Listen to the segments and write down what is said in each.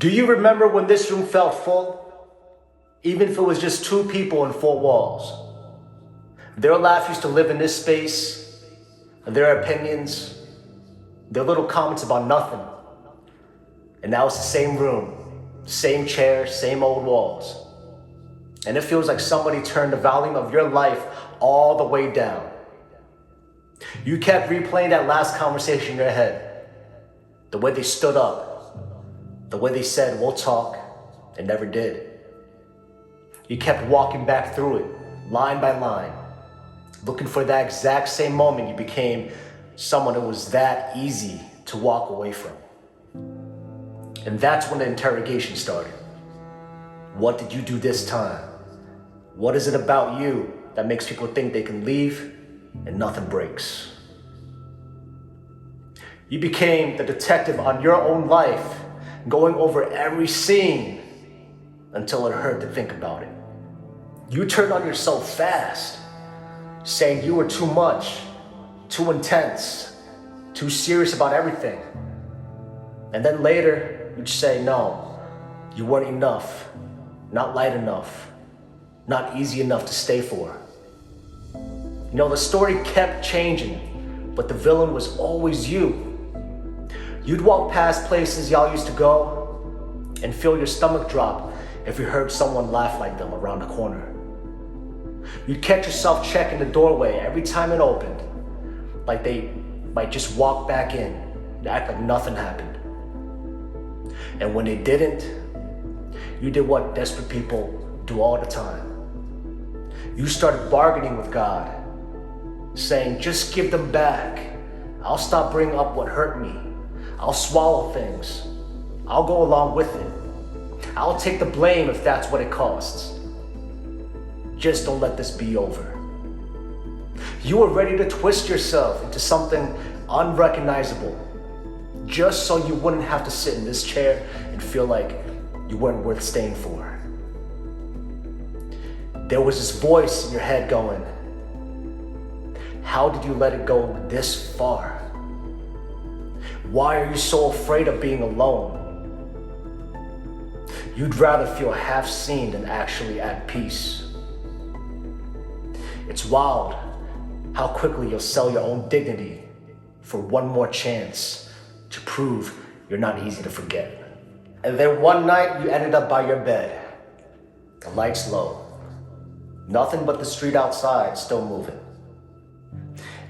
Do you remember when this room felt full? Even if it was just two people in four walls. Their laugh used to live in this space, their opinions, their little comments about nothing. And now it's the same room, same chair, same old walls. And it feels like somebody turned the volume of your life all the way down. You kept replaying that last conversation in your head. The way they stood up, the way they said, we'll talk, and never did. You kept walking back through it, line by line, looking for that exact same moment you became someone it was that easy to walk away from. And that's when the interrogation started. What did you do this time? What is it about you that makes people think they can leave and nothing breaks? You became the detective on your own life, going over every scene until it hurt to think about it. You turned on yourself fast, saying you were too much, too intense, too serious about everything. And then later, you'd say, no, you weren't enough, not light enough, not easy enough to stay for. You know, the story kept changing, but the villain was always you. You'd walk past places y'all used to go and feel your stomach drop if you heard someone laugh like them around the corner. You'd catch yourself checking the doorway every time it opened, like they might just walk back in and act like nothing happened. And when they didn't, you did what desperate people do all the time. You started bargaining with God, saying, just give them back. I'll stop bringing up what hurt me. I'll swallow things. I'll go along with it. I'll take the blame if that's what it costs. Just don't let this be over. You were ready to twist yourself into something unrecognizable, just so you wouldn't have to sit in this chair and feel like you weren't worth staying for. There was this voice in your head going, how did you let it go this far? Why are you so afraid of being alone? You'd rather feel half seen than actually at peace. It's wild how quickly you'll sell your own dignity for one more chance to prove you're not easy to forget. And then one night you ended up by your bed, the lights low, nothing but the street outside still moving.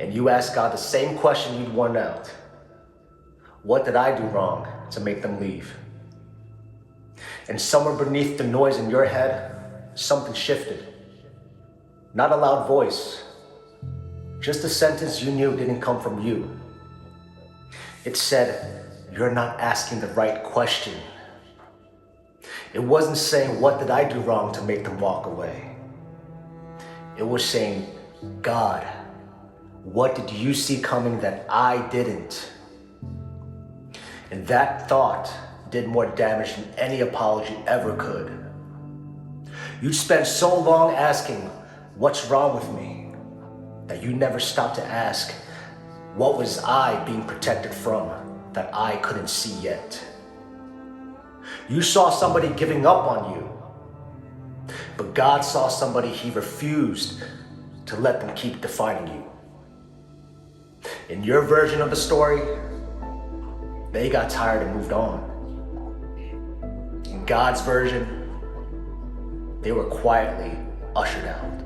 And you asked God the same question you'd worn out. What did I do wrong to make them leave? And somewhere beneath the noise in your head, something shifted. Not a loud voice, just a sentence you knew didn't come from you. It said, you're not asking the right question. It wasn't saying, what did I do wrong to make them walk away? It was saying, God, what did you see coming that I didn't? And that thought did more damage than any apology ever could. You'd spent so long asking, what's wrong with me? That you never stopped to ask, what was I being protected from that I couldn't see yet? You saw somebody giving up on you, but God saw somebody he refused to let them keep defining you. In your version of the story, they got tired and moved on. In God's version, they were quietly ushered out.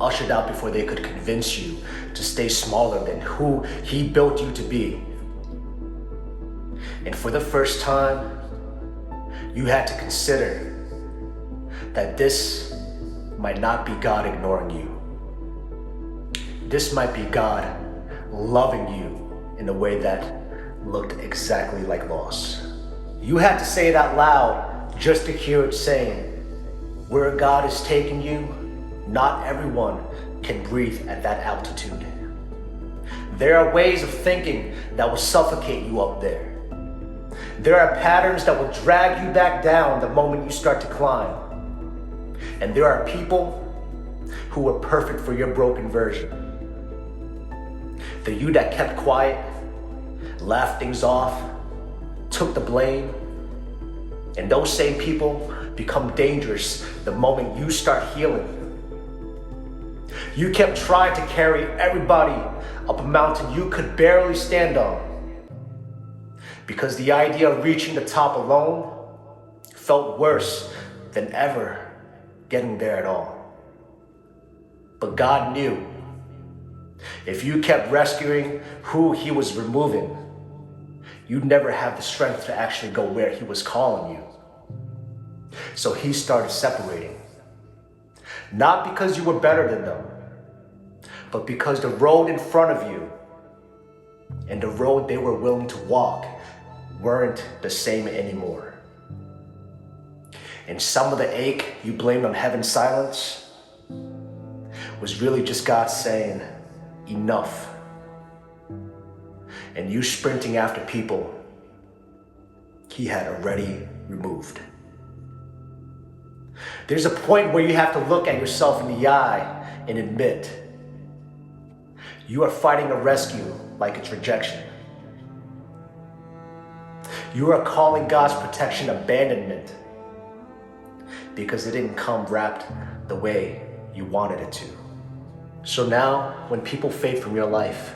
Ushered out before they could convince you to stay smaller than who he built you to be. And for the first time, you had to consider that this might not be God ignoring you. This might be God loving you in a way that looked exactly like loss. You had to say it out loud just to hear it saying, where God is taking you, not everyone can breathe at that altitude. There are ways of thinking that will suffocate you up there. There are patterns that will drag you back down the moment you start to climb. And there are people who are perfect for your broken version. The you that kept quiet, laughed things off, took the blame, And those same people become dangerous the moment you start healing. You kept trying to carry everybody up a mountain you could barely stand on, because the idea of reaching the top alone felt worse than ever getting there at all. But God knew if you kept rescuing who He was removing, you'd never have the strength to actually go where He was calling you. So He started separating. Not because you were better than them, but because the road in front of you and the road they were willing to walk weren't the same anymore. And some of the ache you blamed on heaven's silence was really just God saying, enough. And you sprinting after people He had already removed. There's a point where you have to look at yourself in the eye and admit you are fighting a rescue like it's rejection. You are calling God's protection abandonment because it didn't come wrapped the way you wanted it to. So now, when people fade from your life,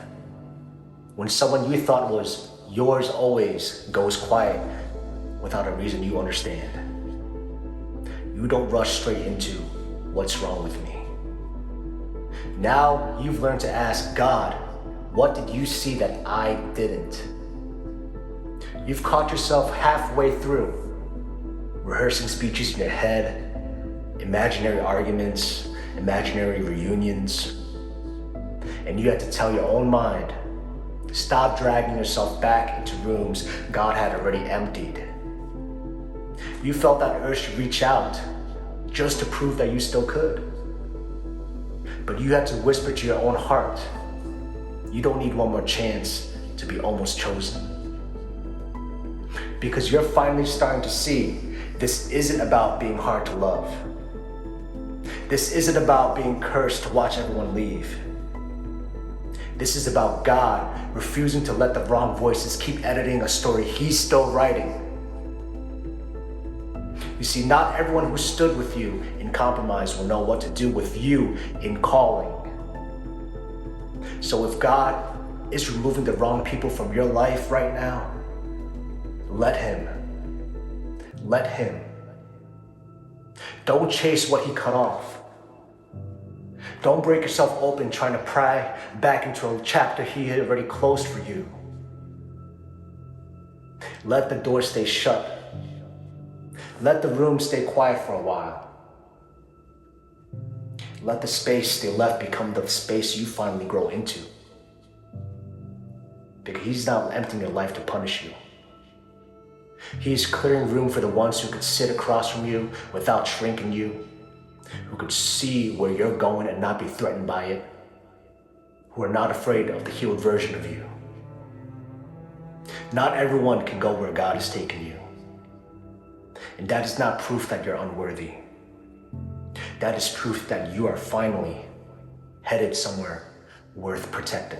when someone you thought was yours always goes quiet without a reason you understand, you don't rush straight into what's wrong with me. Now you've learned to ask God, what did you see that I didn't? You've caught yourself halfway through, rehearsing speeches in your head, imaginary arguments, imaginary reunions, and you had to tell your own mind, stop dragging yourself back into rooms God had already emptied. You felt that urge to reach out just to prove that you still could. But you had to whisper to your own heart, you don't need one more chance to be almost chosen. Because you're finally starting to see this isn't about being hard to love. This isn't about being cursed to watch everyone leave. This is about God refusing to let the wrong voices keep editing a story He's still writing. You see, not everyone who stood with you in compromise will know what to do with you in calling. So if God is removing the wrong people from your life right now, let Him. Let Him. Don't chase what He cut off. Don't break yourself open trying to pry back into a chapter He had already closed for you. Let the door stay shut. Let the room stay quiet for a while. Let the space they left become the space you finally grow into. Because He's not emptying your life to punish you. He's clearing room for the ones who could sit across from you without shrinking you, who could see where you're going and not be threatened by it, who are not afraid of the healed version of you. Not everyone can go where God has taken you. And that is not proof that you're unworthy. That is proof that you are finally headed somewhere worth protecting.